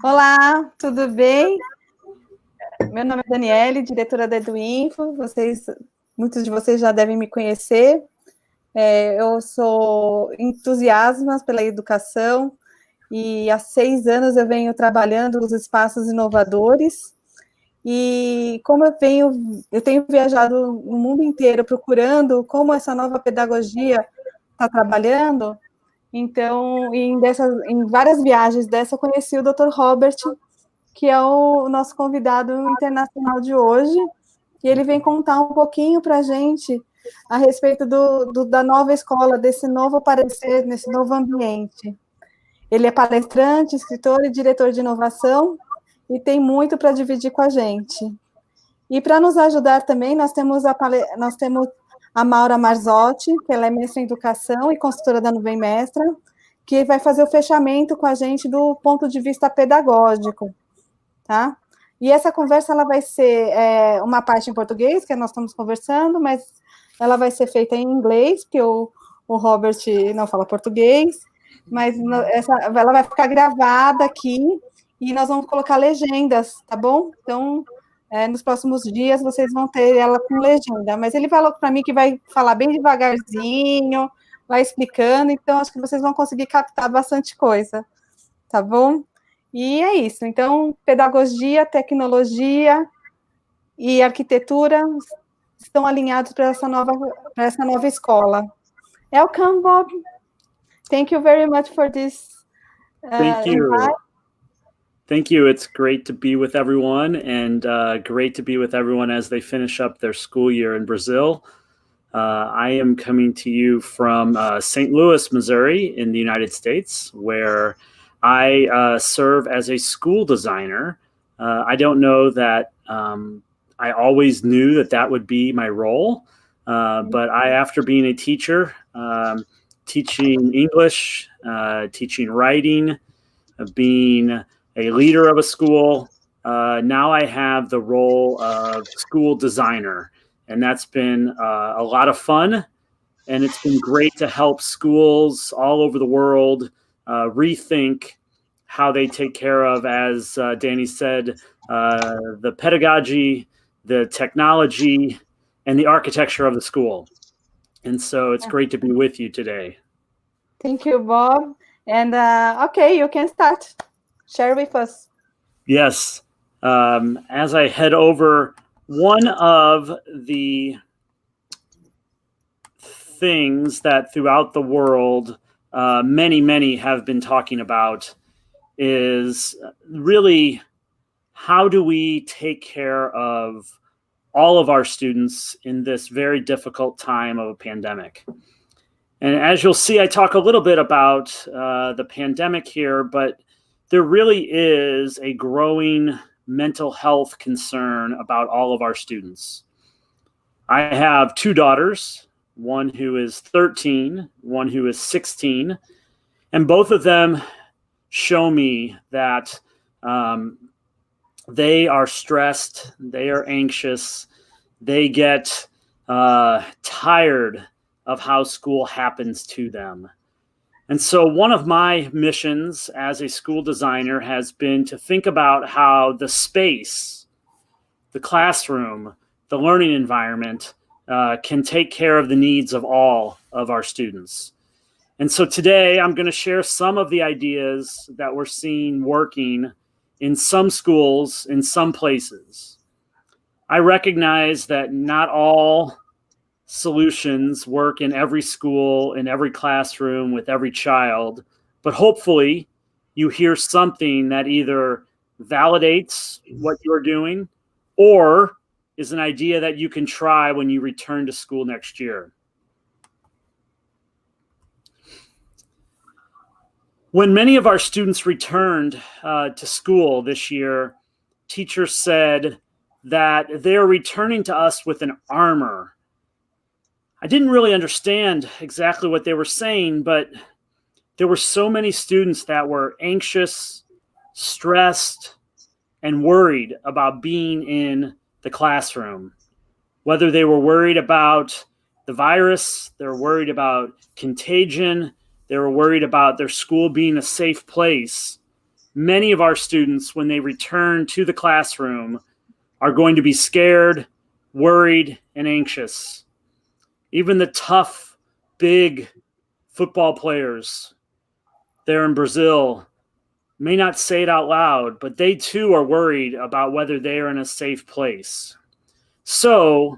Olá, tudo bem? Meu nome é Daniele, diretora da EduInfo. Muitos de vocês já devem me conhecer. Eu sou entusiasta pela educação e há 6 anos eu venho trabalhando nos espaços inovadores. E como eu tenho viajado no mundo inteiro procurando como essa nova pedagogia está trabalhando. Então, em várias viagens dessa, eu conheci o Dr. Robert, que é o nosso convidado internacional de hoje, e ele vem contar um pouquinho para a gente a respeito da nova escola, desse novo parecer, nesse novo ambiente. Ele é palestrante, escritor e diretor de inovação, e tem muito para dividir com a gente. E para nos ajudar também, nós temos a Maura Marzotti, que ela é mestra em educação e consultora da Nuvem Mestra, que vai fazer o fechamento com a gente do ponto de vista pedagógico. Tá? E essa conversa ela vai ser uma parte em português, que nós estamos conversando, mas ela vai ser feita em inglês, porque o Robert não fala português, mas ela vai ficar gravada aqui e nós vamos colocar legendas, tá bom? Então, nos próximos dias vocês vão ter ela com legenda, mas ele falou para mim que vai falar bem devagarzinho, vai explicando, então acho que vocês vão conseguir captar bastante coisa, tá bom? E é isso. Então, pedagogia, tecnologia e arquitetura estão alinhados para essa nova escola. Welcome, Bob. Thank you very much for this. Thank you. Invite. Thank you. It's great to be with everyone, and great to be with everyone as they finish up their school year in Brazil. I am coming to you from St. Louis, Missouri, in the United States, where I serve as a school designer. I don't know that I always knew that would be my role, but after being a teacher, teaching English, teaching writing, being a leader of a school, now I have the role of school designer, and that's been a lot of fun, and it's been great to help schools all over the world rethink how they take care of, as Danny said, the pedagogy, the technology, and the architecture of the school. And so it's great to be with you today. Thank you, Bob. And okay, you can start. Share with us. Yes. As I head over, one of the things that throughout the world many have been talking about is really how do we take care of all of our students in this very difficult time of a pandemic. And as you'll see, I talk a little bit about the pandemic here, but there really is a growing mental health concern about all of our students. I have 2 daughters, one who is 13, one who is 16, and both of them show me that they are stressed, they are anxious, they get tired of how school happens to them. And so one of my missions as a school designer has been to think about how the space, the classroom, the learning environment can take care of the needs of all of our students. And so today I'm going to share some of the ideas that we're seeing working in some schools, in some places. I recognize that not all solutions work in every school, in every classroom, with every child, but hopefully you hear something that either validates what you're doing or is an idea that you can try when you return to school next year. When many of our students returned to school this year, teachers said that they're returning to us with an armor. I didn't really understand exactly what they were saying, but there were so many students that were anxious, stressed, and worried about being in the classroom. Whether they were worried about the virus, they were worried about contagion, they were worried about their school being a safe place. many of our students, when they return to the classroom, are going to be scared, worried, and anxious. Even the tough, big football players there in Brazil may not say it out loud, but they too are worried about whether they are in a safe place. So,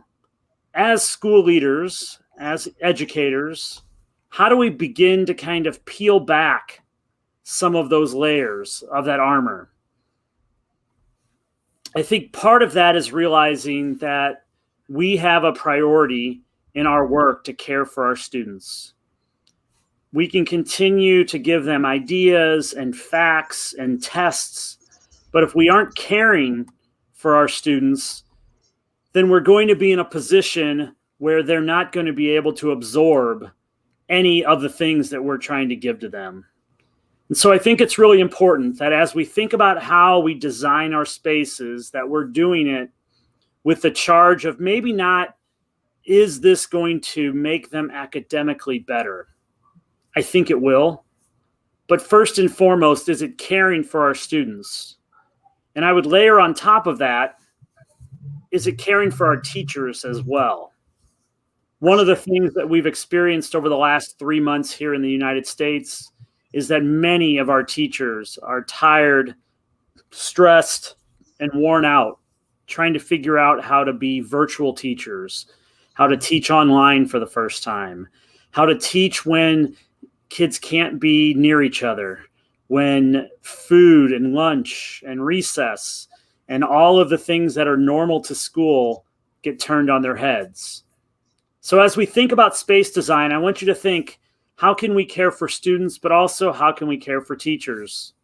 as school leaders, as educators, how do we begin to kind of peel back some of those layers of that armor? I think part of that is realizing that we have a priority in our work to care for our students. We can continue to give them ideas and facts and tests, but if we aren't caring for our students, then we're going to be in a position where they're not going to be able to absorb any of the things that we're trying to give to them. And so I think it's really important that as we think about how we design our spaces, that we're doing it with the charge of maybe not, is this going to make them academically better? I think it will. But first and foremost, is it caring for our students? And I would layer on top of that, is it caring for our teachers as well? One of the things that we've experienced over the last 3 months here in the United States is that many of our teachers are tired, stressed, and worn out, trying to figure out how to be virtual teachers, how to teach online for the first time, how to teach when kids can't be near each other, when food and lunch and recess and all of the things that are normal to school get turned on their heads. So as we think about space design, I want you to think, how can we care for students, but also how can we care for teachers?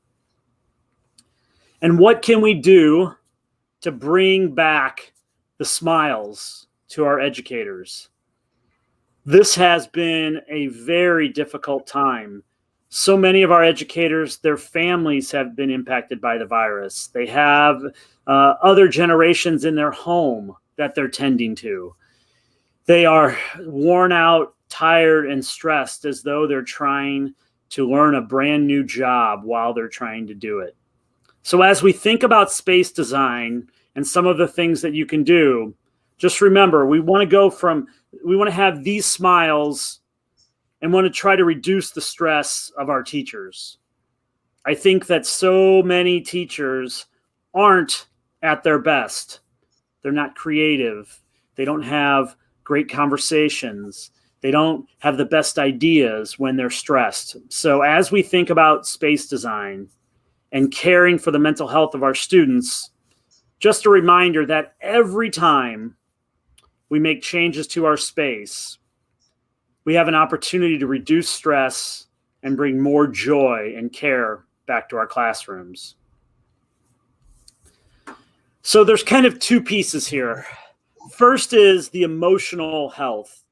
And what can we do to bring back the smiles to our educators? This has been a very difficult time. So many of our educators, their families have been impacted by the virus. They have other generations in their home that they're tending to. They are worn out, tired, and stressed as though they're trying to learn a brand new job while they're trying to do it. So as we think about space design and some of the things that you can do, just remember, we want to have these smiles and want to try to reduce the stress of our teachers. I think that so many teachers aren't at their best. They're not creative. They don't have great conversations. They don't have the best ideas when they're stressed. So as we think about space design and caring for the mental health of our students, just a reminder that every time we make changes to our space, we have an opportunity to reduce stress and bring more joy and care back to our classrooms. So there's kind of two pieces here. First is the emotional health.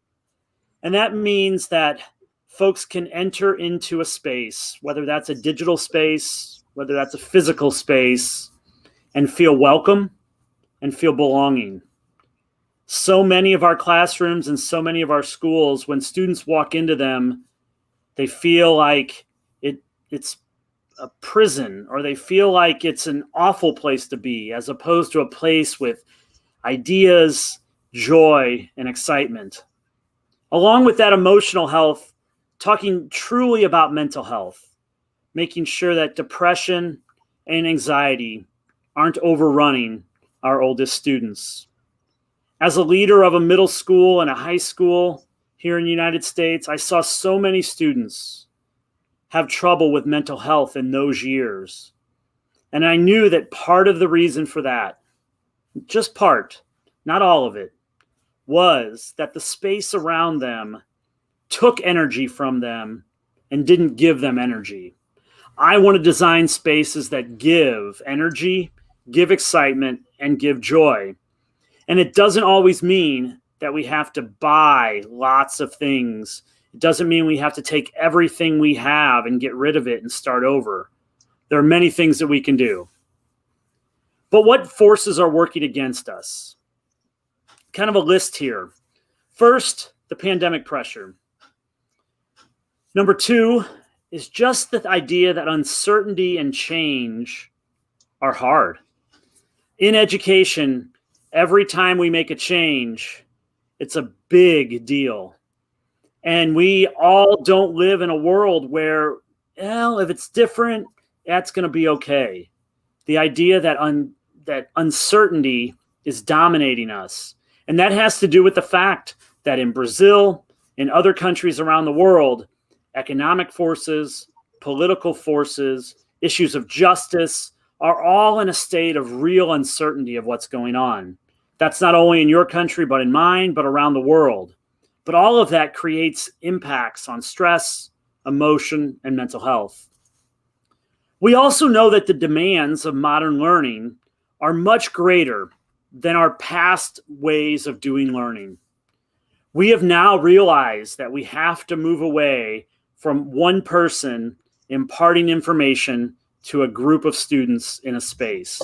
And that means that folks can enter into a space, whether that's a digital space, whether that's a physical space, and feel welcome and feel belonging. So many of our classrooms and so many of our schools, when students walk into them, they feel like it's a prison, or they feel like it's an awful place to be, as opposed to a place with ideas, joy, and excitement. Along with that emotional health, talking truly about mental health, making sure that depression and anxiety aren't overrunning our oldest students. As a leader of a middle school and a high school here in the United States, I saw so many students have trouble with mental health in those years. And I knew that part of the reason for that, just part, not all of it, was that the space around them took energy from them and didn't give them energy. I want to design spaces that give energy, give excitement, and give joy. And it doesn't always mean that we have to buy lots of things. It doesn't mean we have to take everything we have and get rid of it and start over. There are many things that we can do. But what forces are working against us? Kind of a list here. First, the pandemic pressure. Number two is just the idea that uncertainty and change are hard. In education, every time we make a change, it's a big deal. And we all don't live in a world where, well, if it's different, that's going to be okay. The idea that that uncertainty is dominating us. And that has to do with the fact that in Brazil, in other countries around the world, economic forces, political forces, issues of justice are all in a state of real uncertainty of what's going on. That's not only in your country, but in mine, but around the world. But all of that creates impacts on stress, emotion, and mental health. We also know that the demands of modern learning are much greater than our past ways of doing learning. We have now realized that we have to move away from one person imparting information to a group of students in a space.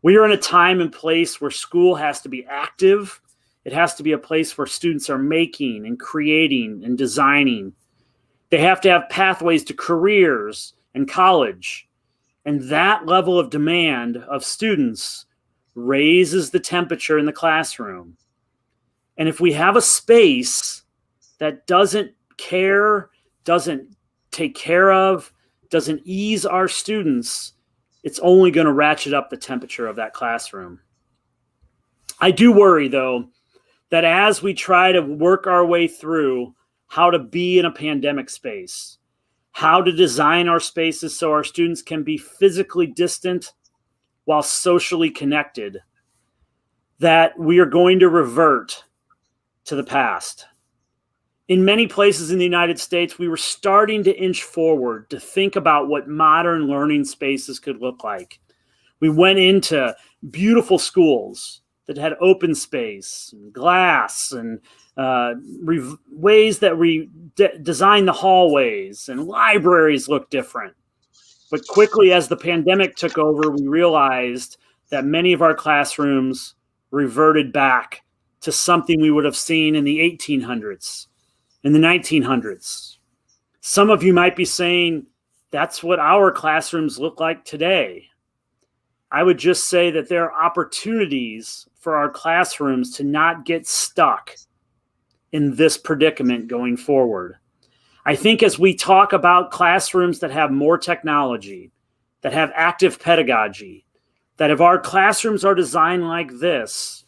We are in a time and place where school has to be active. It has to be a place where students are making and creating and designing. They have to have pathways to careers and college. And that level of demand of students raises the temperature in the classroom. And if we have a space that doesn't care, doesn't take care of, doesn't ease our students, it's only going to ratchet up the temperature of that classroom. I do worry, though, that as we try to work our way through how to be in a pandemic space, how to design our spaces so our students can be physically distant while socially connected, that we are going to revert to the past. In many places in the United States, we were starting to inch forward to think about what modern learning spaces could look like. We went into beautiful schools that had open space, and glass, and ways that we designed the hallways, and libraries looked different. But quickly, as the pandemic took over, we realized that many of our classrooms reverted back to something we would have seen in the 1800s, in the 1900s. Some of you might be saying, that's what our classrooms look like today. I would just say that there are opportunities for our classrooms to not get stuck in this predicament going forward. I think as we talk about classrooms that have more technology, that have active pedagogy, that if our classrooms are designed like this,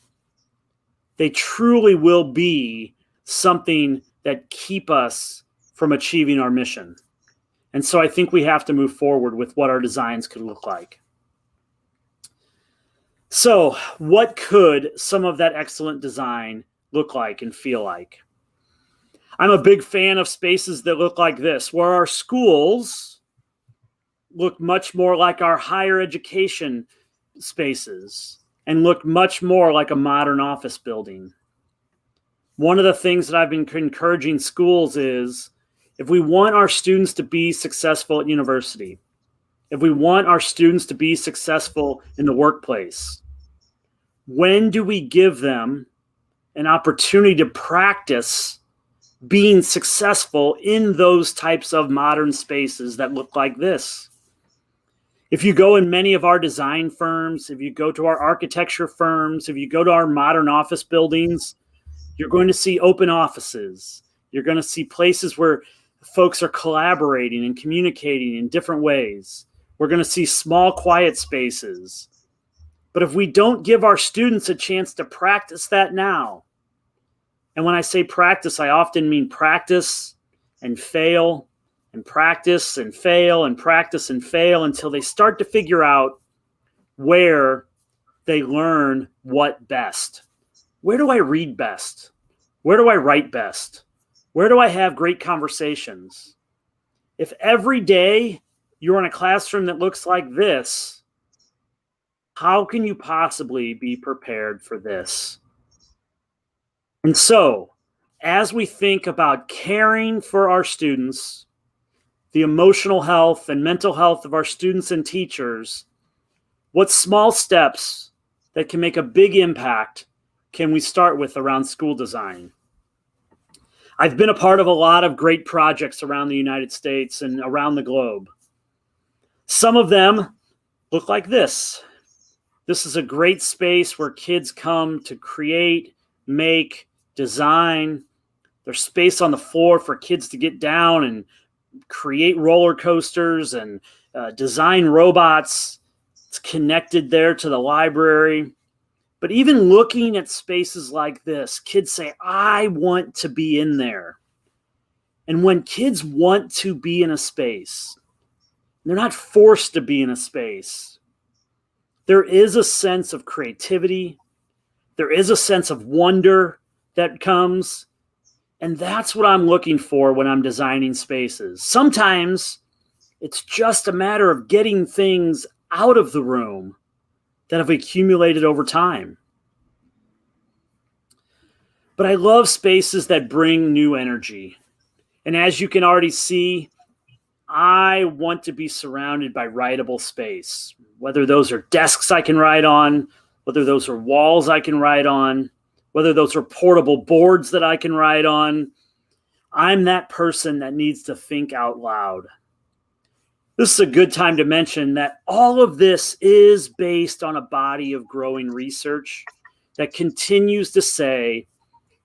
they truly will be something that keep us from achieving our mission. And so I think we have to move forward with what our designs could look like. So what could some of that excellent design look like and feel like? I'm a big fan of spaces that look like this, where our schools look much more like our higher education spaces and look much more like a modern office building. One of the things that I've been encouraging schools is, if we want our students to be successful at university, if we want our students to be successful in the workplace, when do we give them an opportunity to practice being successful in those types of modern spaces that look like this? If you go in many of our design firms, if you go to our architecture firms, if you go to our modern office buildings, you're going to see open offices. You're going to see places where folks are collaborating and communicating in different ways. We're going to see small, quiet spaces. But if we don't give our students a chance to practice that now, and when I say practice, I often mean practice and fail and practice and fail and practice and fail until they start to figure out where they learn what best. Where do I read best? Where do I write best? Where do I have great conversations? If every day you're in a classroom that looks like this, how can you possibly be prepared for this? And so, as we think about caring for our students, the emotional health and mental health of our students and teachers, what small steps that can make a big impact can we start with around school design? I've been a part of a lot of great projects around the United States and around the globe. Some of them look like this. This is a great space where kids come to create, make, design. There's space on the floor for kids to get down and create roller coasters and design robots. It's connected there to the library. But even looking at spaces like this, kids say, I want to be in there. And when kids want to be in a space, they're not forced to be in a space. There is a sense of creativity. There is a sense of wonder that comes. And that's what I'm looking for when I'm designing spaces. Sometimes it's just a matter of getting things out of the room that have accumulated over time. But I love spaces that bring new energy. And as you can already see, I want to be surrounded by writable space, whether those are desks I can write on, whether those are walls I can write on, whether those are portable boards that I can write on. I'm that person that needs to think out loud. This is a good time to mention that all of this is based on a body of growing research that continues to say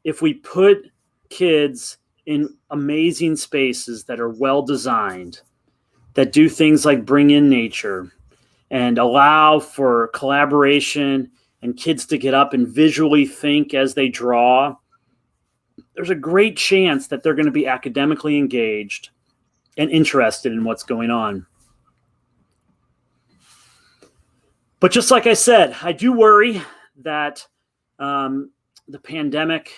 if we put kids in amazing spaces that are well designed, that do things like bring in nature and allow for collaboration and kids to get up and visually think as they draw, there's a great chance that they're going to be academically engaged and interested in what's going on. But just like I said, I do worry that the pandemic,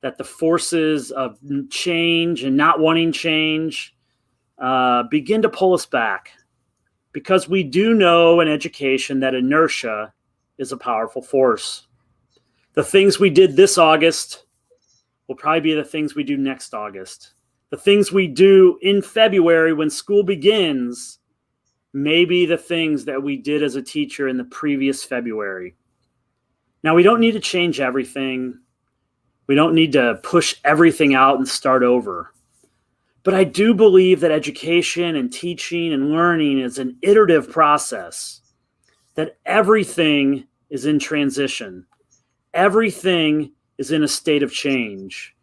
that the forces of change and not wanting change begin to pull us back, because we do know in education that inertia is a powerful force. The things we did this August will probably be the things we do next August. The things we do in February when school begins may be the things that we did as a teacher in the previous February. Now, we don't need to change everything. We don't need to push everything out and start over. But I do believe that education and teaching and learning is an iterative process, that everything is in transition. Everything is in a state of change.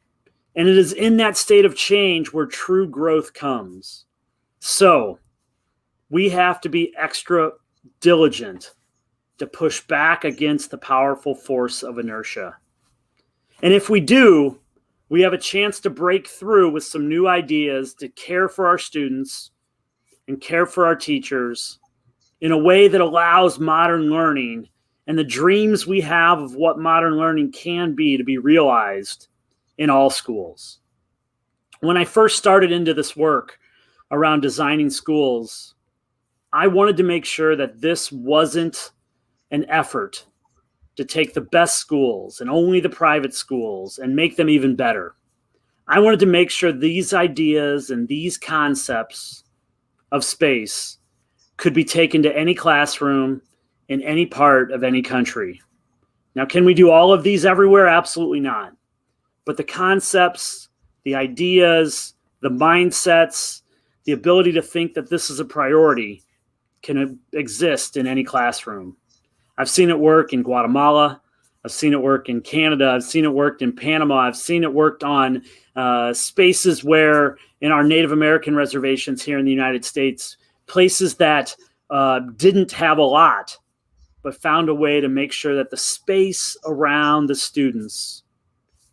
And it is in that state of change where true growth comes. So we have to be extra diligent to push back against the powerful force of inertia. And if we do, we have a chance to break through with some new ideas to care for our students and care for our teachers in a way that allows modern learning and the dreams we have of what modern learning can be to be realized in all schools. When I first started into this work around designing schools, I wanted to make sure that this wasn't an effort to take the best schools and only the private schools and make them even better. I wanted to make sure these ideas and these concepts of space could be taken to any classroom in any part of any country. Now, can we do all of these everywhere? Absolutely not. But the concepts, the ideas, the mindsets, the ability to think that this is a priority can exist in any classroom. I've seen it work in Guatemala. I've seen it work in Canada. I've seen it worked in Panama. I've seen it worked on spaces where in our Native American reservations here in the United States, places that didn't have a lot, but found a way to make sure that the space around the students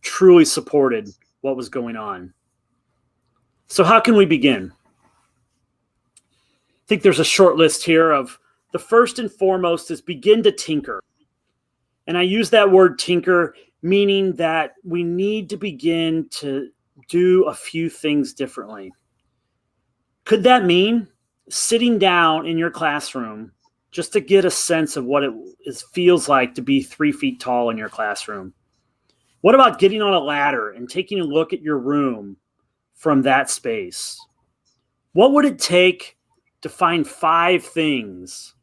truly supported what was going on. So how can we begin? I think there's a short list here of the first and foremost is begin to tinker. And I use that word tinker, meaning that we need to begin to do a few things differently. Could that mean sitting down in your classroom just to get a sense of what it feels like to be 3 feet tall in your classroom? What about getting on a ladder and taking a look at your room from that space? What would it take to find 5 things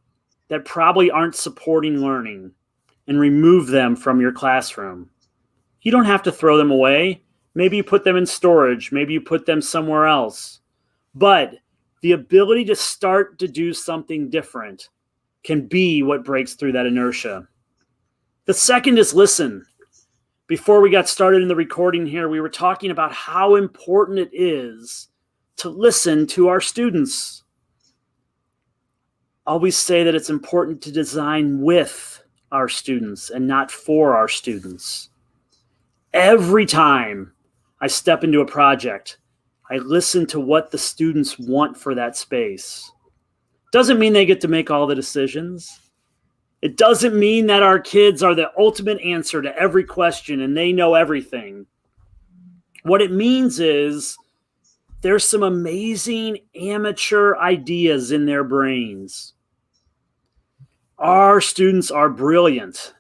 that probably aren't supporting learning and remove them from your classroom? You don't have to throw them away. Maybe you put them in storage. Maybe you put them somewhere else. But the ability to start to do something different can be what breaks through that inertia. The second is listen. Before we got started in the recording here, we were talking about how important it is to listen to our students. I always say that it's important to design with our students and not for our students. Every time I step into a project, I listen to what the students want for that space. Doesn't mean they get to make all the decisions. It doesn't mean that our kids are the ultimate answer to every question and they know everything. What it means is there's some amazing amateur ideas in their brains. Our students are brilliant.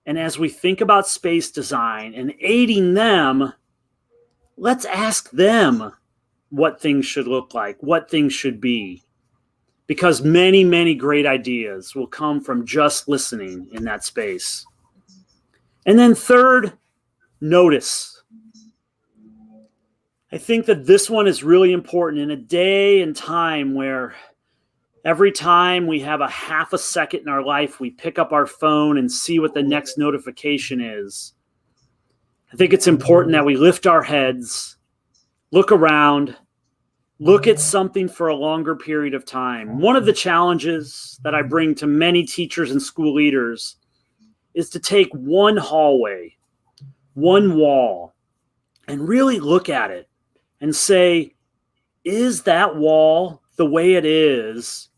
And as we think about space design and aiding them, let's ask them what things should look like, what things should be. Because many, many great ideas will come from just listening in that space. And then third, notice. I think that this one is really important in a day and time where every time we have a half a second in our life, we pick up our phone and see what the next notification is. I think it's important that we lift our heads, look around, look at something for a longer period of time. One of the challenges that I bring to many teachers and school leaders is to take one hallway, one wall, and really look at it and say, is that wall the way it is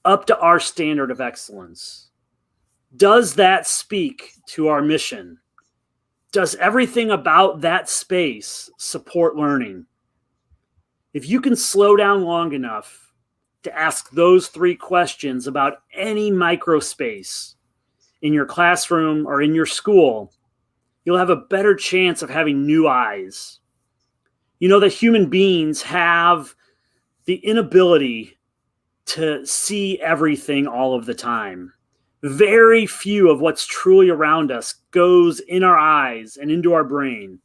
up to our standard of excellence? Does that speak to our mission? Does everything about that space support learning? If you can slow down long enough to ask those three questions about any microspace in your classroom or in your school, you'll have a better chance of having new eyes. You know that human beings have the inability to see everything all of the time. Very few of what's truly around us goes in our eyes and into our brain.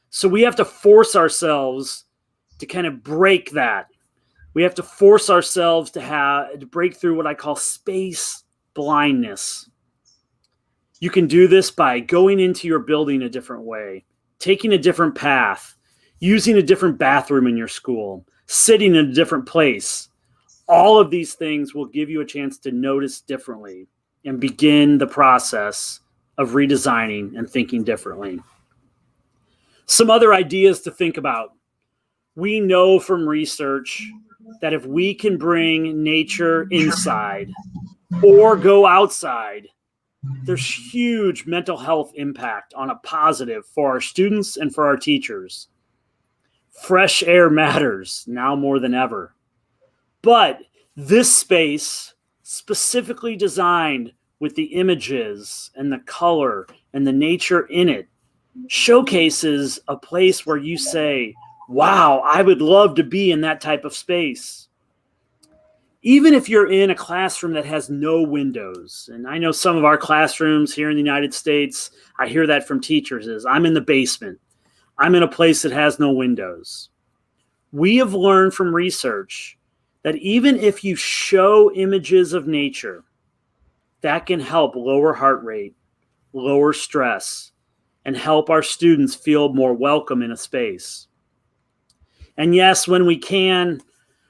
So we have to force ourselves to kind of break that. We have to force ourselves to break through what I call space blindness. You can do this by going into your building a different way, taking a different path, using a different bathroom in your school, sitting in a different place. All of these things will give you a chance to notice differently and begin the process of redesigning and thinking differently. Some other ideas to think about. We know from research that if we can bring nature inside or go outside, there's huge mental health impact on a positive for our students and for our teachers. Fresh air matters now more than ever. But this space, specifically designed with the images and the color and the nature in it, showcases a place where you say, wow, I would love to be in that type of space. Even if you're in a classroom that has no windows, and I know some of our classrooms here in the United States, I hear that from teachers, is I'm in the basement. I'm in a place that has no windows. We have learned from research that even if you show images of nature, that can help lower heart rate, lower stress, and help our students feel more welcome in a space. And yes, when we can,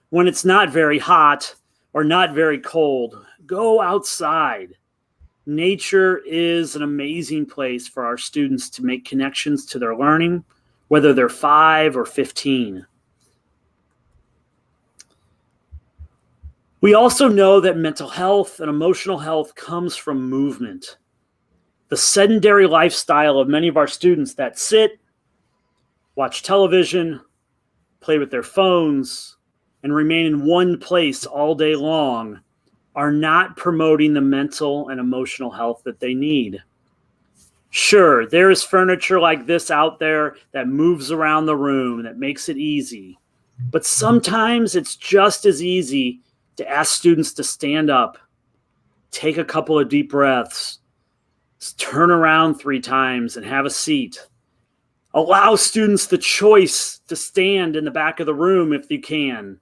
when it's not very hot or not very cold, go outside. Nature is an amazing place for our students to make connections to their learning, whether they're 5 or 15. We also know that mental health and emotional health comes from movement. The sedentary lifestyle of many of our students that sit, watch television, play with their phones, and remain in one place all day long are not promoting the mental and emotional health that they need. Sure, there is furniture like this out there that moves around the room, that makes it easy. But sometimes it's just as easy to ask students to stand up, take a couple of deep breaths, turn around 3 times and have a seat. Allow students the choice to stand in the back of the room if you can,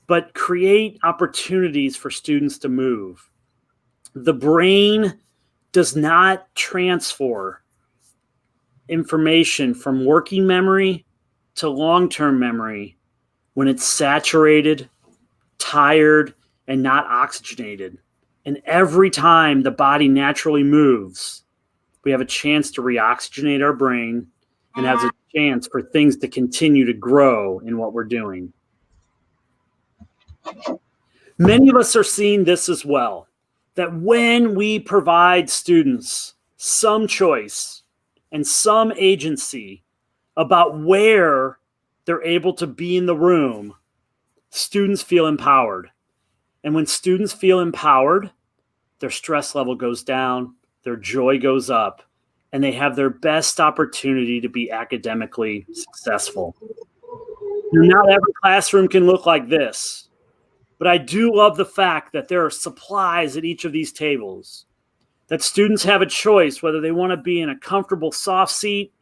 but create opportunities for students to move. The brain does not transfer information from working memory to long-term memory when it's saturated, tired, and not oxygenated. And every time the body naturally moves, we have a chance to reoxygenate our brain and has a chance for things to continue to grow in what we're doing. Many of us are seeing this as well, that when we provide students some choice and some agency about where they're able to be in the room, students feel empowered. And when students feel empowered, their stress level goes down, their joy goes up, and they have their best opportunity to be academically successful. Not every classroom can look like this, but I do love the fact that there are supplies at each of these tables, that students have a choice whether they want to be in a comfortable soft seat,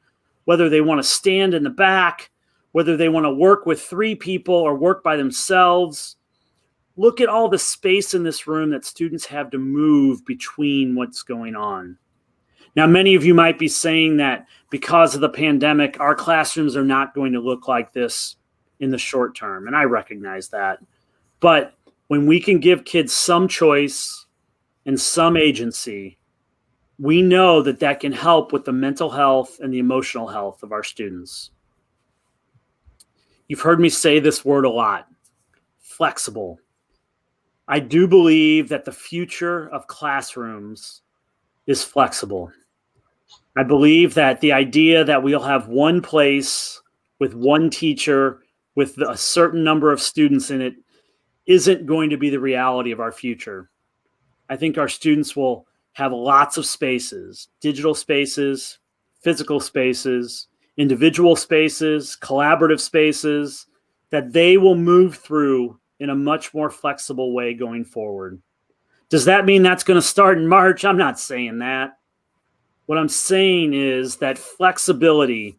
whether they want to stand in the back, whether they want to work with 3 people or work by themselves. Look at all the space in this room that students have to move between what's going on. Now, many of you might be saying that because of the pandemic, our classrooms are not going to look like this in the short term, and I recognize that. But when we can give kids some choice and some agency, we know that that can help with the mental health and the emotional health of our students. You've heard me say this word a lot, flexible. I do believe that the future of classrooms is flexible. I believe that the idea that we'll have one place with one teacher with a certain number of students in it isn't going to be the reality of our future. I think our students will have lots of spaces, digital spaces, physical spaces, individual spaces, collaborative spaces that they will move through in a much more flexible way going forward. Does that mean that's going to start in March? I'm not saying that. What I'm saying is that flexibility,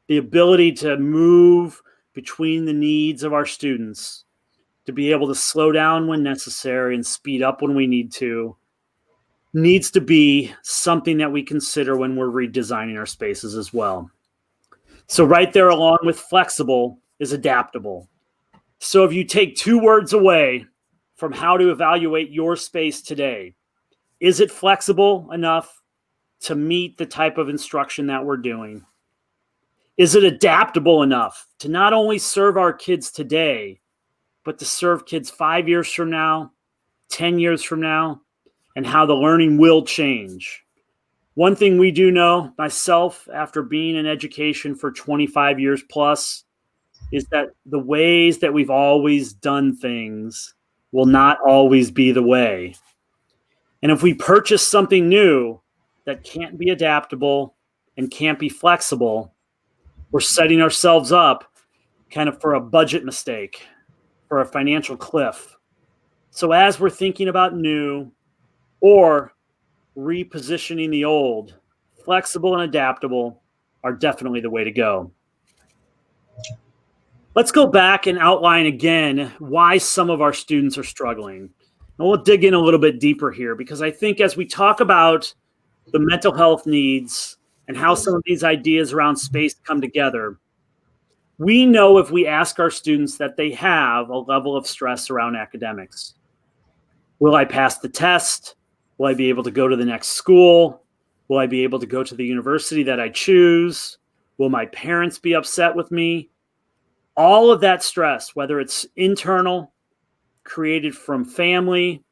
the ability to move between the needs of our students, to be able to slow down when necessary and speed up when we need to, needs to be something that we consider when we're redesigning our spaces as well. So right there along with flexible is adaptable. So if you take 2 words away from how to evaluate your space today, is it flexible enough to meet the type of instruction that we're doing? Is it adaptable enough to not only serve our kids today, but to serve kids 5 years from now, 10 years from now, and how the learning will change? One thing we do know, myself, after being in education for 25 years plus, is that the ways that we've always done things will not always be the way. And if we purchase something new that can't be adaptable and can't be flexible, we're setting ourselves up kind of for a budget mistake, for a financial cliff. So as we're thinking about new or repositioning the old, flexible and adaptable are definitely the way to go. Let's go back and outline again why some of our students are struggling. And we'll dig in a little bit deeper here, because I think as we talk about the mental health needs and how some of these ideas around space come together, we know if we ask our students that they have a level of stress around academics. Will I pass the test? Will I be able to go to the next school? Will I be able to go to the university that I choose? Will my parents be upset with me? All of that stress, whether it's internal, created from family,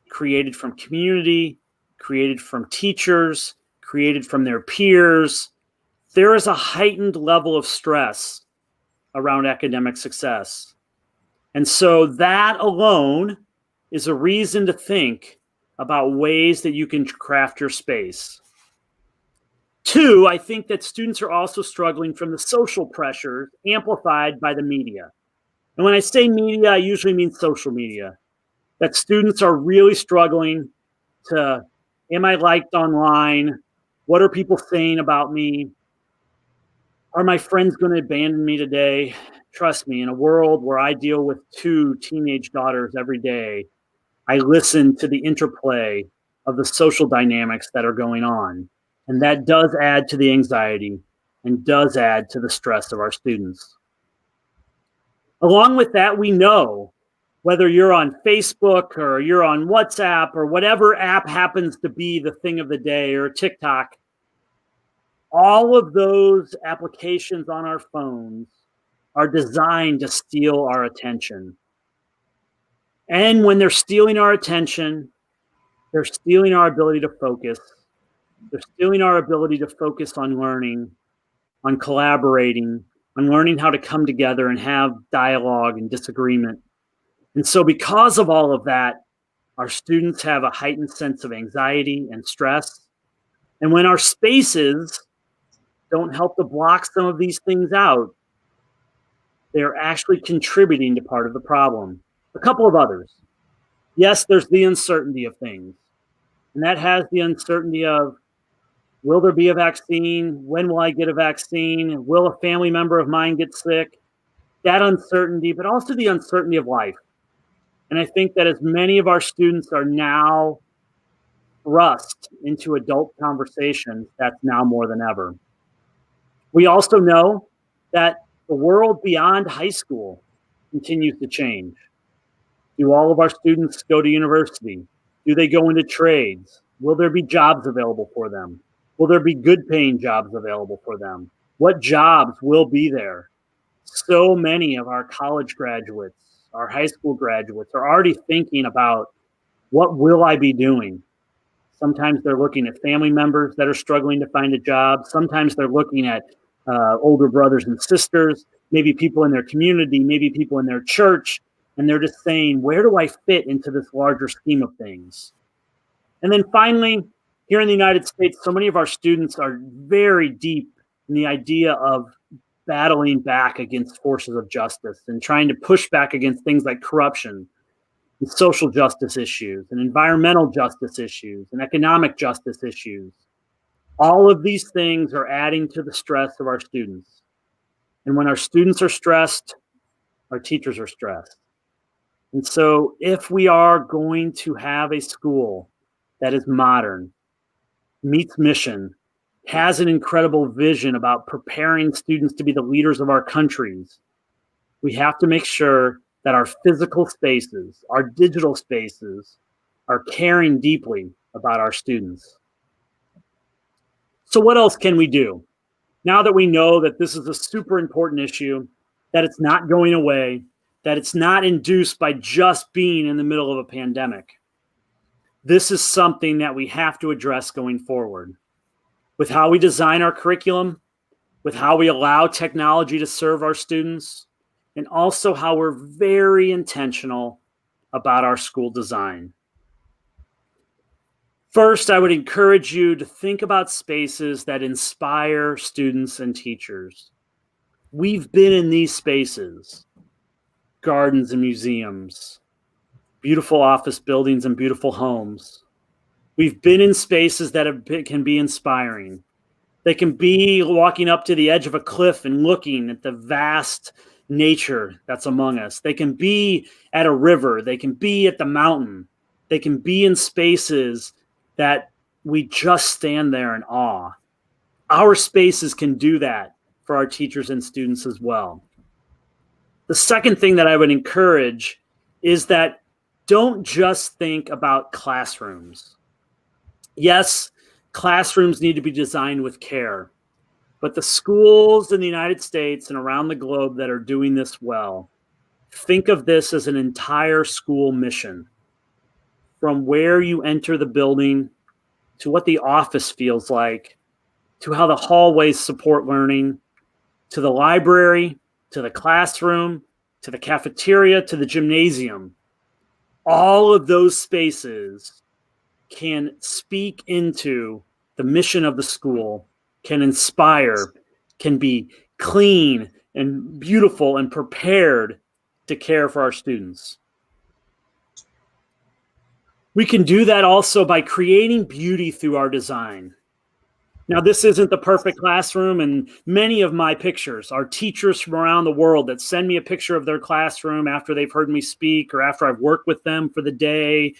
created from community, created from teachers, created from their peers, there is a heightened level of stress around academic success. And so that alone is a reason to think about ways that you can craft your space. 2, I think that students are also struggling from the social pressure amplified by the media. And when I say media, I usually mean social media. That students are really struggling to, am I liked online? What are people saying about me? Are my friends going to abandon me today? Trust me, in a world where I deal with 2 teenage daughters every day, I listen to the interplay of the social dynamics that are going on. And that does add to the anxiety and does add to the stress of our students. Along with that, we know whether you're on Facebook or you're on WhatsApp or whatever app happens to be the thing of the day, or TikTok, all of those applications on our phones are designed to steal our attention. And when they're stealing our attention, they're stealing our ability to focus. They're stealing our ability to focus on learning, on collaborating, on learning how to come together and have dialogue and disagreement. And so because of all of that, our students have a heightened sense of anxiety and stress. And when our spaces don't help to block some of these things out, they're actually contributing to part of the problem. A couple of others. Yes, there's the uncertainty of things. And that has the uncertainty of, will there be a vaccine? When will I get a vaccine? Will a family member of mine get sick? That uncertainty, but also the uncertainty of life. And I think that as many of our students are now thrust into adult conversations, that's now more than ever. We also know that the world beyond high school continues to change. Do all of our students go to university? Do they go into trades? Will there be jobs available for them? Will there be good paying jobs available for them? What jobs will be there? So many of our college graduates, our high school graduates are already thinking about, what will I be doing? Sometimes they're looking at family members that are struggling to find a job. Sometimes they're looking at older brothers and sisters, maybe people in their community, maybe people in their church, and they're just saying, where do I fit into this larger scheme of things? And then finally, here in the United States, so many of our students are very deep in the idea of battling back against forces of justice and trying to push back against things like corruption and social justice issues and environmental justice issues and economic justice issues. All of these things are adding to the stress of our students. And when our students are stressed, our teachers are stressed. And so if we are going to have a school that is modern, meets mission, has an incredible vision about preparing students to be the leaders of our countries, we have to make sure that our physical spaces, our digital spaces, are caring deeply about our students. So what else can we do? Now that we know that this is a super important issue, that it's not going away, that it's not induced by just being in the middle of a pandemic, this is something that we have to address going forward. With how we design our curriculum, with how we allow technology to serve our students, and also how we're very intentional about our school design. First, I would encourage you to think about spaces that inspire students and teachers. We've been in these spaces, gardens and museums, beautiful office buildings and beautiful homes. We've been in spaces that can be inspiring. They can be walking up to the edge of a cliff and looking at the vast nature that's among us. They can be at a river. They can be at the mountain. They can be in spaces that we just stand there in awe. Our spaces can do that for our teachers and students as well. The second thing that I would encourage is that don't just think about classrooms. Yes, classrooms need to be designed with care, but the schools in the United States and around the globe that are doing this well, think of this as an entire school mission. From where you enter the building, to what the office feels like, to how the hallways support learning, to the library, to the classroom, to the cafeteria, to the gymnasium. All of those spaces can speak into the mission of the school, can inspire, can be clean and beautiful and prepared to care for our students. We can do that also by creating beauty through our design. Now, this isn't the perfect classroom, and many of my pictures are teachers from around the world that send me a picture of their classroom after they've heard me speak or after I've worked with them for the day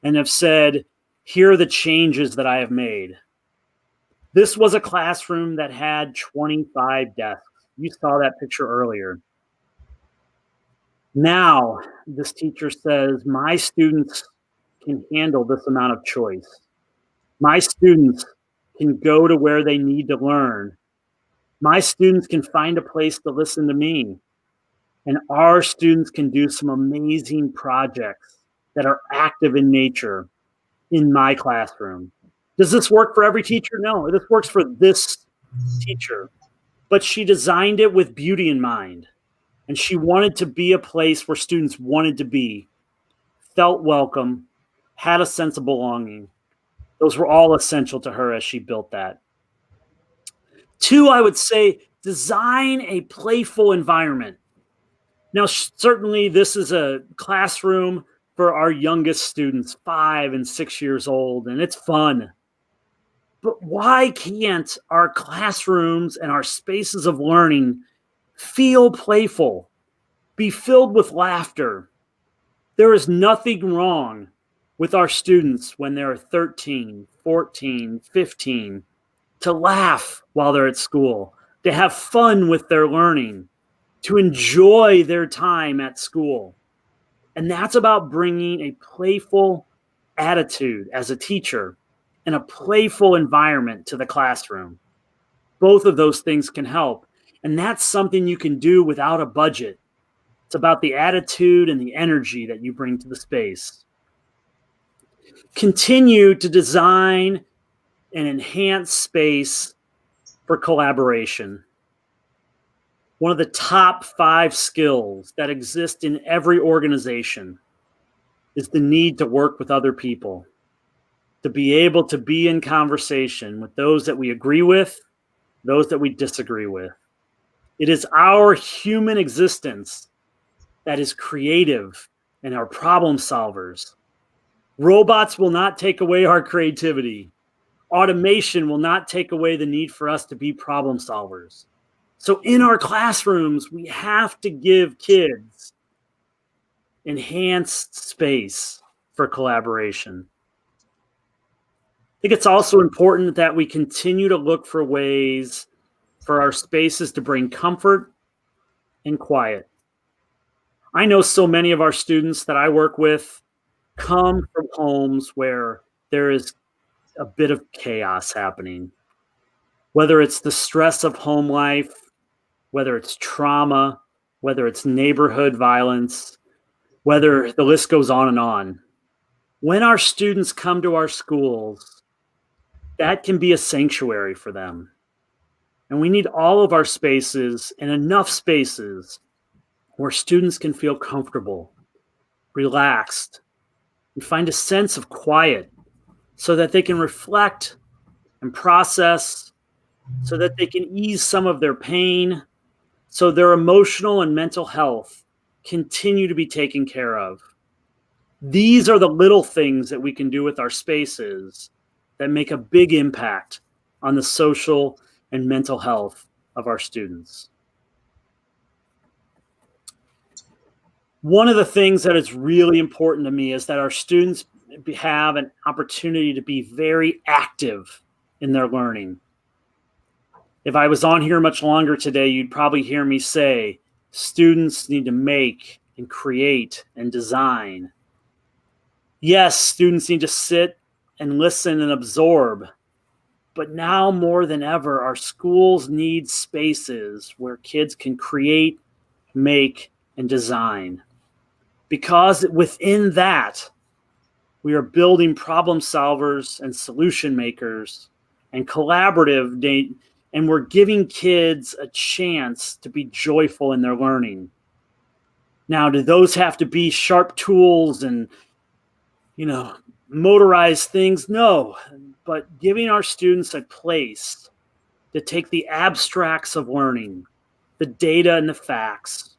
and have said, here are the changes that I have made. This was a classroom that had 25 desks. You saw that picture earlier. Now, this teacher says, my students can handle this amount of choice. My students can go to where they need to learn. My students can find a place to listen to me. And our students can do some amazing projects that are active in nature in my classroom. Does this work for every teacher? No, this works for this teacher. But she designed it with beauty in mind. And she wanted to be a place where students wanted to be, felt welcome, had a sense of belonging. Those were all essential to her as she built that. 2, I would say, design a playful environment. Now, certainly this is a classroom for our youngest students, 5 and 6 years old, and it's fun. But why can't our classrooms and our spaces of learning feel playful, be filled with laughter? There is nothing wrong with our students when they're 13, 14, 15, to laugh while they're at school, to have fun with their learning, to enjoy their time at school. And that's about bringing a playful attitude as a teacher and a playful environment to the classroom. Both of those things can help. And that's something you can do without a budget. It's about the attitude and the energy that you bring to the space. Continue to design and enhance space for collaboration. One of the top 5 skills that exist in every organization is the need to work with other people, to be able to be in conversation with those that we agree with, those that we disagree with. It is our human existence that is creative and our problem solvers. Robots will not take away our creativity. Automation will not take away the need for us to be problem solvers. So in our classrooms, we have to give kids enhanced space for collaboration. I think it's also important that we continue to look for ways for our spaces to bring comfort and quiet. I know so many of our students that I work with come from homes where there is a bit of chaos happening, whether it's the stress of home life, whether it's trauma, whether it's neighborhood violence, whether the list goes on and on. When our students come to our schools, that can be a sanctuary for them. And we need all of our spaces and enough spaces where students can feel comfortable, relaxed, and find a sense of quiet so that they can reflect and process, so that they can ease some of their pain, so their emotional and mental health continue to be taken care of. These are the little things that we can do with our spaces that make a big impact on the social and mental health of our students. One of the things that is really important to me is that our students have an opportunity to be very active in their learning. If I was on here much longer today, you'd probably hear me say, students need to make and create and design. Yes, students need to sit and listen and absorb. But now more than ever, our schools need spaces where kids can create, make, and design. Because within that, we are building problem solvers and solution makers and collaborative, and we're giving kids a chance to be joyful in their learning. Now, do those have to be sharp tools and, motorized things? No, but giving our students a place to take the abstracts of learning, the data and the facts,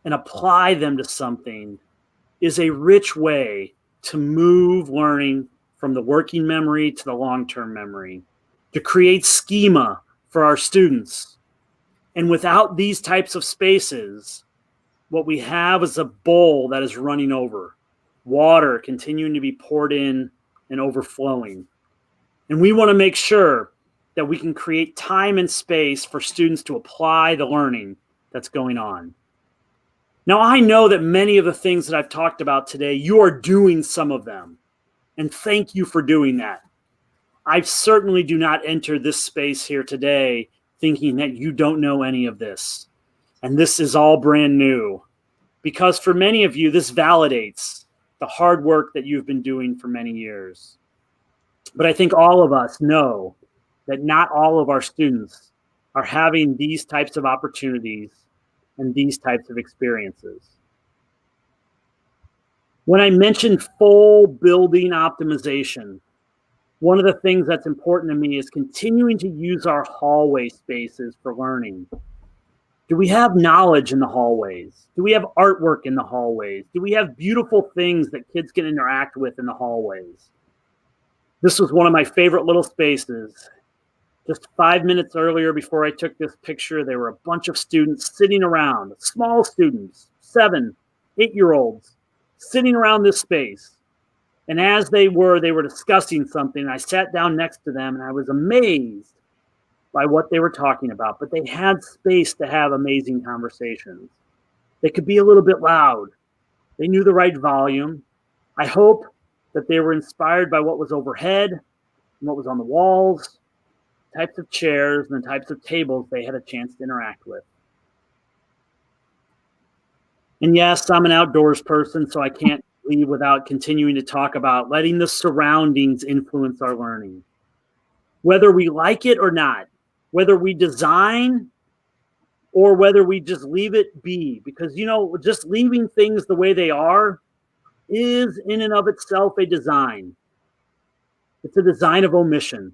and apply them to something is a rich way to move learning from the working memory to the long-term memory. to create schema for our students. And without these types of spaces, what we have is a bowl that is running over, water continuing to be poured in and overflowing. And we want to make sure that we can create time and space for students to apply the learning that's going on. Now, I know that many of the things that I've talked about today, you are doing some of them. And thank you for doing that. I certainly do not enter this space here today thinking that you don't know any of this. And this is all brand new. Because for many of you, this validates the hard work that you've been doing for many years. But I think all of us know that not all of our students are having these types of opportunities and these types of experiences. When I mentioned full building optimization, one of the things that's important to me is continuing to use our hallway spaces for learning. Do we have knowledge in the hallways? Do we have artwork in the hallways? Do we have beautiful things that kids can interact with in the hallways? This was one of my favorite little spaces. Just 5 minutes earlier before I took this picture, there were a bunch of students sitting around, small students, 7, 8-year-olds, sitting around this space. And as they were discussing something. I sat down next to them and I was amazed by what they were talking about, but they had space to have amazing conversations. They could be a little bit loud. They knew the right volume. I hope that they were inspired by what was overhead and what was on the walls, types of chairs and the types of tables they had a chance to interact with. And yes, I'm an outdoors person, so I can't leave without continuing to talk about letting the surroundings influence our learning. Whether we like it or not, whether we design or whether we just leave it be, because, just leaving things the way they are is in and of itself a design. It's a design of omission.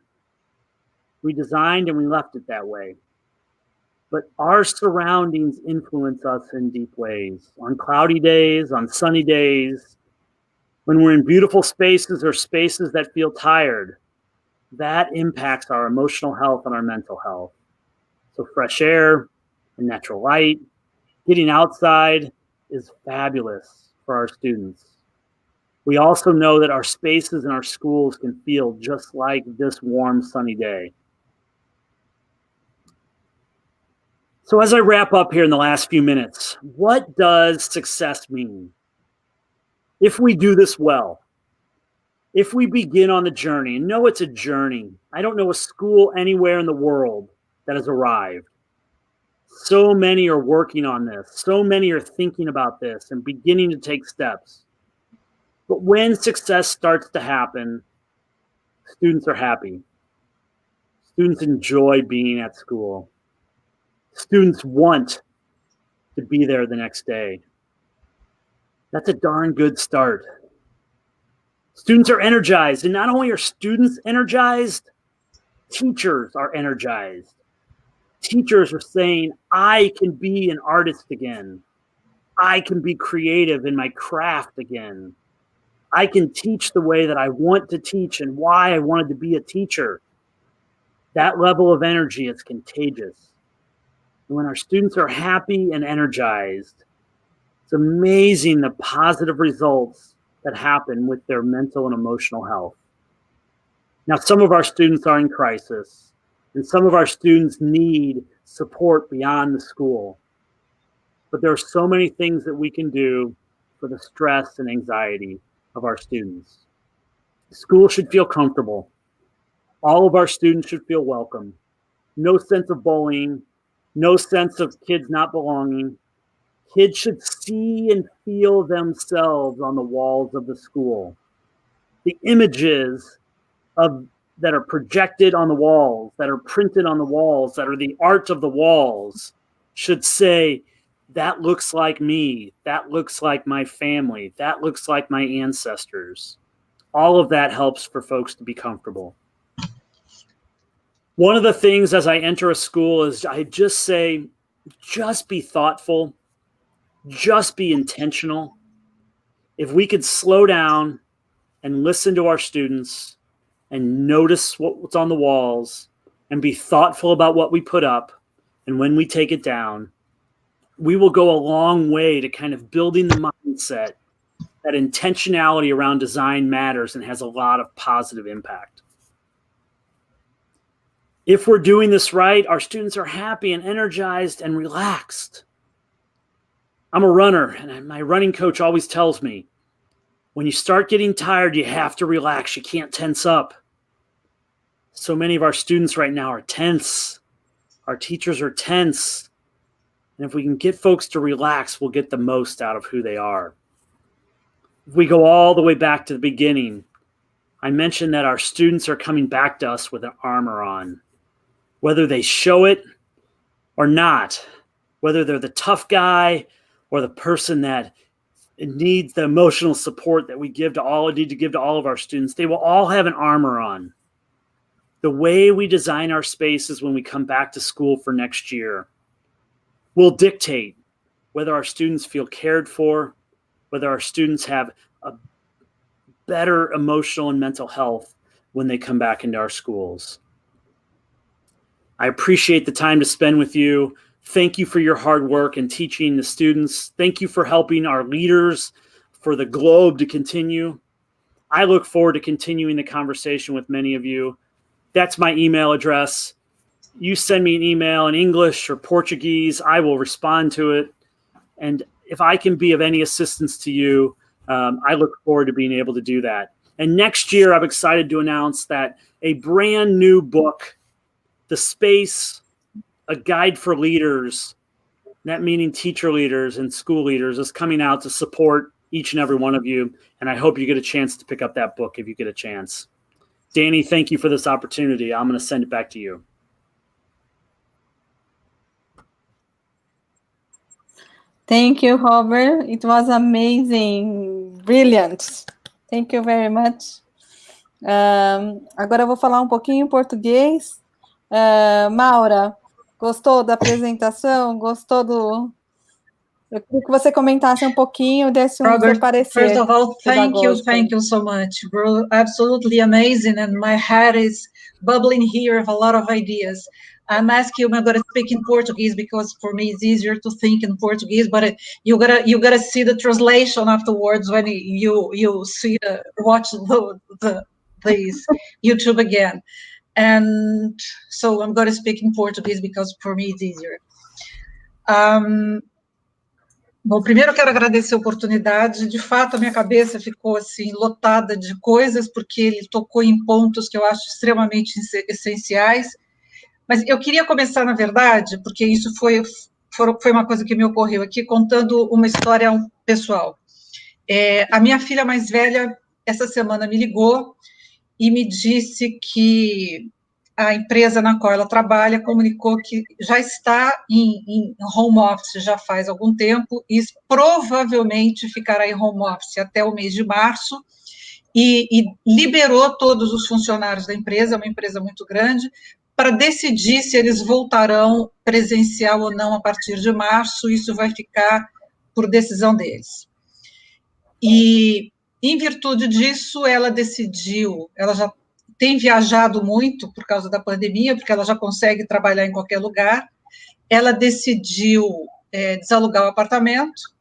We designed and we left it that way. But our surroundings influence us in deep ways. On cloudy days, on sunny days, when we're in beautiful spaces or spaces that feel tired, that impacts our emotional health and our mental health. So fresh air and natural light, getting outside is fabulous for our students. We also know that our spaces in our schools can feel just like this warm, sunny day. So as I wrap up here in the last few minutes, what does success mean? If we do this well, if we begin on the journey, and know it's a journey. I don't know a school anywhere in the world that has arrived. So many are working on this. So many are thinking about this and beginning to take steps. But when success starts to happen, students are happy. Students enjoy being at school. Students want to be there the next day. That's a darn good start. Students are energized, and not only are students energized, teachers are energized. Teachers are saying, I can be an artist again. I can be creative in my craft again. I can teach the way that I want to teach and why I wanted to be a teacher. That level of energy is contagious. And when our students are happy and energized, it's amazing the positive results that happen with their mental and emotional health. Now, some of our students are in crisis, and some of our students need support beyond the school. But there are so many things that we can do for the stress and anxiety of our students. School should feel comfortable. All of our students should feel welcome. No sense of bullying, no sense of kids not belonging. Kids should see and feel themselves on the walls of the school. The images that are projected on the walls, that are printed on the walls, that are the art of the walls, should say, that looks like me, that looks like my family, that looks like my ancestors. All of that helps for folks to be comfortable. One of the things as I enter a school is I just say, just be thoughtful. Just be intentional. If we could slow down and listen to our students and notice what's on the walls and be thoughtful about what we put up and when we take it down, we will go a long way to kind of building the mindset that intentionality around design matters and has a lot of positive impact. If we're doing this right, our students are happy and energized and relaxed. I'm a runner, and my running coach always tells me, when you start getting tired, you have to relax. You can't tense up. So many of our students right now are tense. Our teachers are tense. And if we can get folks to relax, we'll get the most out of who they are. If we go all the way back to the beginning, I mentioned that our students are coming back to us with an armor on. Whether they show it or not, whether they're the tough guy or the person that needs the emotional support that we need to give to all of our students, they will all have an armor on. The way we design our spaces when we come back to school for next year will dictate whether our students feel cared for, whether our students have a better emotional and mental health when they come back into our schools. I appreciate the time to spend with you. Thank you for your hard work in teaching the students. Thank you for helping our leaders, for the globe to continue. I look forward to continuing the conversation with many of you. That's my email address. You send me an email in English or Portuguese, I will respond to it. And if I can be of any assistance to you, I look forward to being able to do that. And next year, I'm excited to announce that a brand new book, The Space, A Guide for Leaders, that meaning teacher leaders and school leaders, is coming out to support each and every one of you. And I hope you get a chance to pick up that book if you get a chance. Danny, thank you for this opportunity. I'm going to send it back to you. Thank you, Robert. It was amazing, brilliant. Thank you very much. Agora eu vou falar um pouquinho em português. Maura, gostou da apresentação? Gostou do... Eu queria que você comentasse um pouquinho, desse seu parecer. First of all, thank you so much. Bro, absolutely amazing, and my head is bubbling here with a lot of ideas. I'm asking you, I'm going to speak in Portuguese because for me it's easier to think in Portuguese, but you gotta see the translation afterwards when you see watch this YouTube again. And so I'm going to speak in Portuguese because for me it's easier. Bom, primeiro eu quero agradecer a oportunidade. De fato, a minha cabeça ficou assim lotada de coisas, porque ele tocou em pontos que eu acho extremamente essenciais. Mas eu queria começar, na verdade, porque isso foi uma coisa que me ocorreu aqui, contando uma história pessoal. A minha filha mais velha, essa semana, me ligou e me disse que a empresa na qual ela trabalha comunicou que já está em home office já faz algum tempo e provavelmente ficará em home office até o mês de março e liberou todos os funcionários da empresa, é uma empresa muito grande, para decidir se eles voltarão presencial ou não a partir de março. Isso vai ficar por decisão deles. E, em virtude disso, ela decidiu, ela já tem viajado muito por causa da pandemia, porque ela já consegue trabalhar em qualquer lugar, ela decidiu desalugar o apartamento,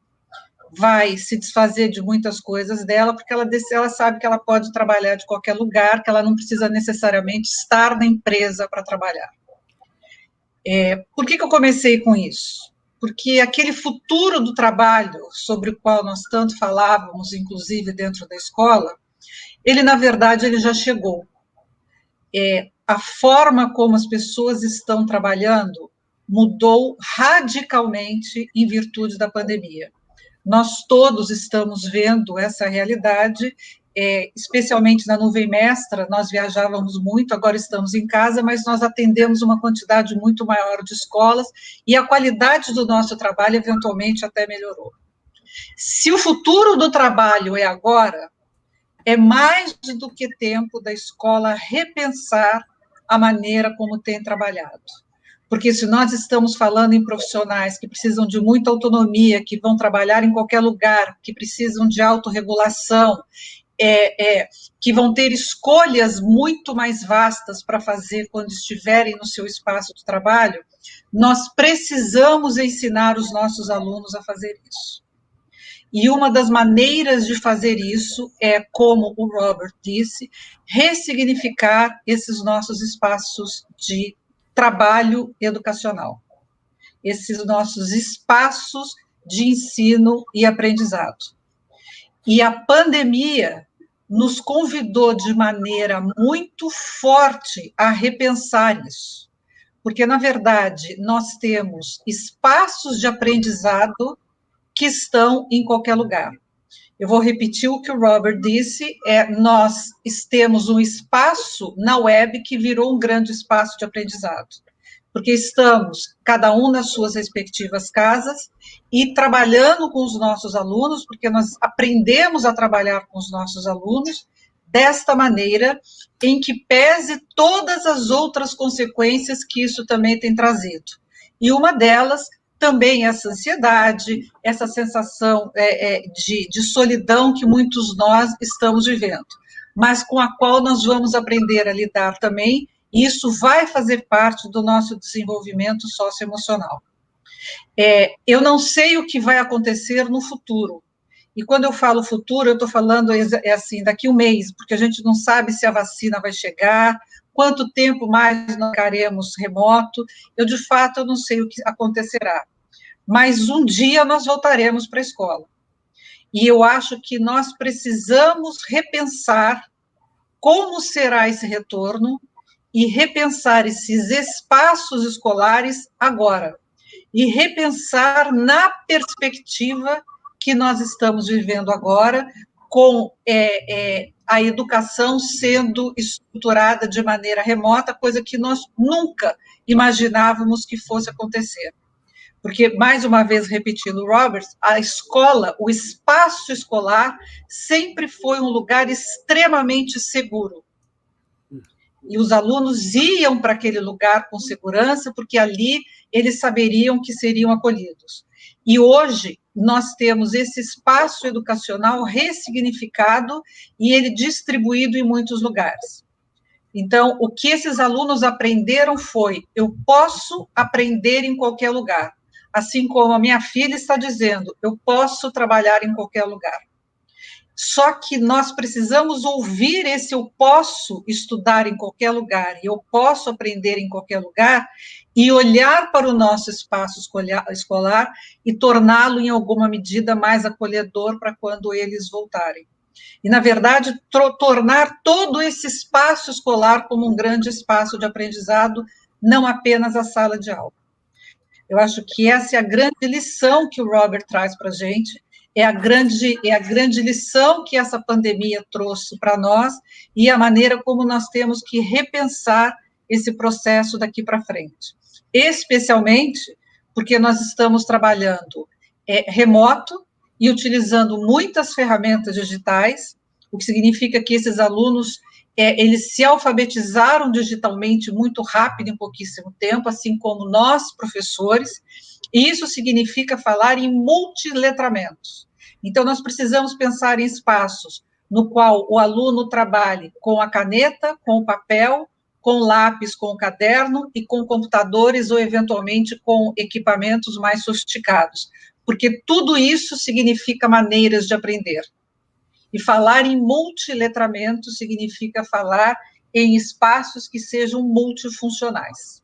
vai se desfazer de muitas coisas dela, porque ela sabe que ela pode trabalhar de qualquer lugar, que ela não precisa necessariamente estar na empresa para trabalhar. Por que eu comecei com isso? Porque aquele futuro do trabalho, sobre o qual nós tanto falávamos, inclusive dentro da escola, ele, na verdade, ele já chegou. A forma como as pessoas estão trabalhando mudou radicalmente em virtude da pandemia. Nós todos estamos vendo essa realidade, especialmente na nuvem mestra. Nós viajávamos muito, agora estamos em casa, mas nós atendemos uma quantidade muito maior de escolas e a qualidade do nosso trabalho eventualmente até melhorou. Se o futuro do trabalho é agora, é mais do que tempo da escola repensar a maneira como tem trabalhado. Porque se nós estamos falando em profissionais que precisam de muita autonomia, que vão trabalhar em qualquer lugar, que precisam de autorregulação, que vão ter escolhas muito mais vastas para fazer quando estiverem no seu espaço de trabalho, nós precisamos ensinar os nossos alunos a fazer isso. E uma das maneiras de fazer isso é, como o Robert disse, ressignificar esses nossos espaços de trabalho educacional, esses nossos espaços de ensino e aprendizado. E a pandemia nos convidou de maneira muito forte a repensar isso, porque, na verdade, nós temos espaços de aprendizado que estão em qualquer lugar. Eu vou repetir o que o Robert disse, nós temos um espaço na web que virou um grande espaço de aprendizado, porque estamos, cada um nas suas respectivas casas, e trabalhando com os nossos alunos, porque nós aprendemos a trabalhar com os nossos alunos desta maneira, em que pese todas as outras consequências que isso também tem trazido. E uma delas também essa ansiedade, essa sensação de solidão que muitos de nós estamos vivendo, mas com a qual nós vamos aprender a lidar também, e isso vai fazer parte do nosso desenvolvimento socioemocional. Eu não sei o que vai acontecer no futuro, e quando eu falo futuro, eu estou falando assim, daqui um mês, porque a gente não sabe se a vacina vai chegar, quanto tempo mais nós ficaremos remoto, de fato, eu não sei o que acontecerá. Mas um dia nós voltaremos para a escola. E eu acho que nós precisamos repensar como será esse retorno e repensar esses espaços escolares agora. E repensar na perspectiva que nós estamos vivendo agora, com a educação sendo estruturada de maneira remota, coisa que nós nunca imaginávamos que fosse acontecer. Porque, mais uma vez, repetindo Roberts, a escola, o espaço escolar, sempre foi um lugar extremamente seguro. E os alunos iam para aquele lugar com segurança, porque ali eles saberiam que seriam acolhidos. E hoje, nós temos esse espaço educacional ressignificado e ele distribuído em muitos lugares. Então, o que esses alunos aprenderam foi: eu posso aprender em qualquer lugar. Assim como a minha filha está dizendo, eu posso trabalhar em qualquer lugar. Só que nós precisamos ouvir esse eu posso estudar em qualquer lugar, e eu posso aprender em qualquer lugar, e olhar para o nosso espaço escolar e torná-lo, em alguma medida, mais acolhedor para quando eles voltarem. E, na verdade, tornar todo esse espaço escolar como um grande espaço de aprendizado, não apenas a sala de aula. Eu acho que essa é a grande lição que o Robert traz para a gente, é a grande lição que essa pandemia trouxe para nós e a maneira como nós temos que repensar esse processo daqui para frente. Especialmente porque nós estamos trabalhando remoto e utilizando muitas ferramentas digitais, o que significa que esses alunos eles se alfabetizaram digitalmente muito rápido, em pouquíssimo tempo, assim como nós, professores, e isso significa falar em multiletramentos. Então, nós precisamos pensar em espaços no qual o aluno trabalhe com a caneta, com o papel, com lápis, com o caderno e com computadores ou, eventualmente, com equipamentos mais sofisticados, porque tudo isso significa maneiras de aprender. E falar em multiletramento significa falar em espaços que sejam multifuncionais.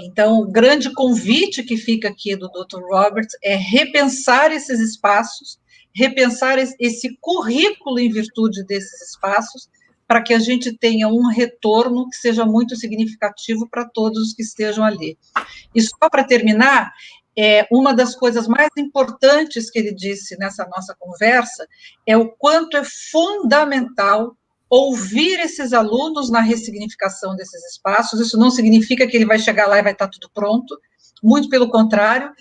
Então, o grande convite que fica aqui do Dr. Roberts é repensar esses espaços, repensar esse currículo em virtude desses espaços, para que a gente tenha um retorno que seja muito significativo para todos os que estejam ali. E só para terminar, uma das coisas mais importantes que ele disse nessa nossa conversa é o quanto é fundamental ouvir esses alunos na ressignificação desses espaços. Isso não significa que ele vai chegar lá e vai estar tudo pronto, muito pelo contrário,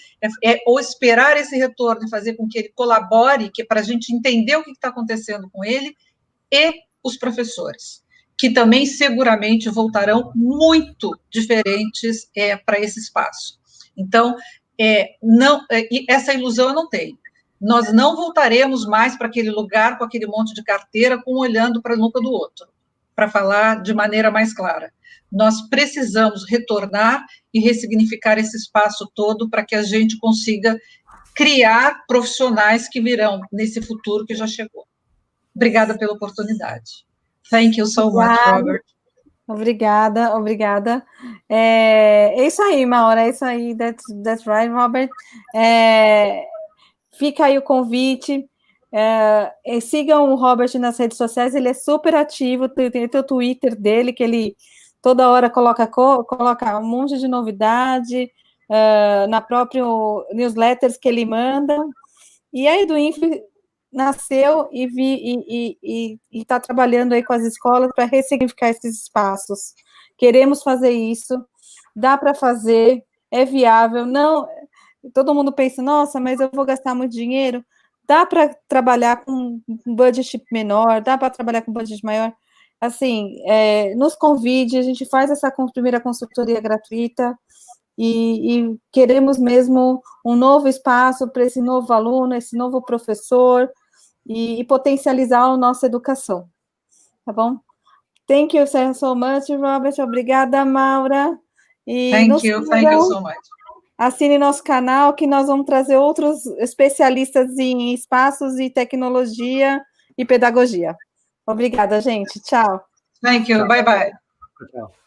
ou esperar esse retorno e fazer com que ele colabore, para a gente entender o que está acontecendo com ele, e os professores, que também seguramente voltarão muito diferentes para esse espaço. Então, essa ilusão eu não tenho. nós não voltaremos mais para aquele lugar com aquele monte de carteira, um olhando para a nuca do outro, para falar de maneira mais clara. Nós precisamos retornar e ressignificar esse espaço todo para que a gente consiga criar profissionais que virão nesse futuro que já chegou. Obrigada pela oportunidade. Thank you so much, Robert. Obrigada. É isso aí, Maura, é isso aí, that's right, Robert. Fica aí o convite, sigam o Robert nas redes sociais, ele é super ativo, tem o Twitter dele, que ele toda hora coloca um monte de novidade, na própria newsletters que ele manda, e aí do Info nasceu e está trabalhando aí com as escolas para ressignificar esses espaços. Queremos fazer isso, dá para fazer, é viável, não... Todo mundo pensa, nossa, mas eu vou gastar muito dinheiro. Dá para trabalhar com um budget menor, dá para trabalhar com um budget maior. Assim, nos convide, a gente faz essa primeira consultoria gratuita e queremos mesmo um novo espaço para esse novo aluno, esse novo professor e potencializar a nossa educação. Tá bom? Thank you so much, Robert. Obrigada, Maura. Thank you so much. Assine nosso canal, que nós vamos trazer outros especialistas em espaços e tecnologia e pedagogia. Obrigada, gente. Tchau. Thank you. Bye-bye. Tchau.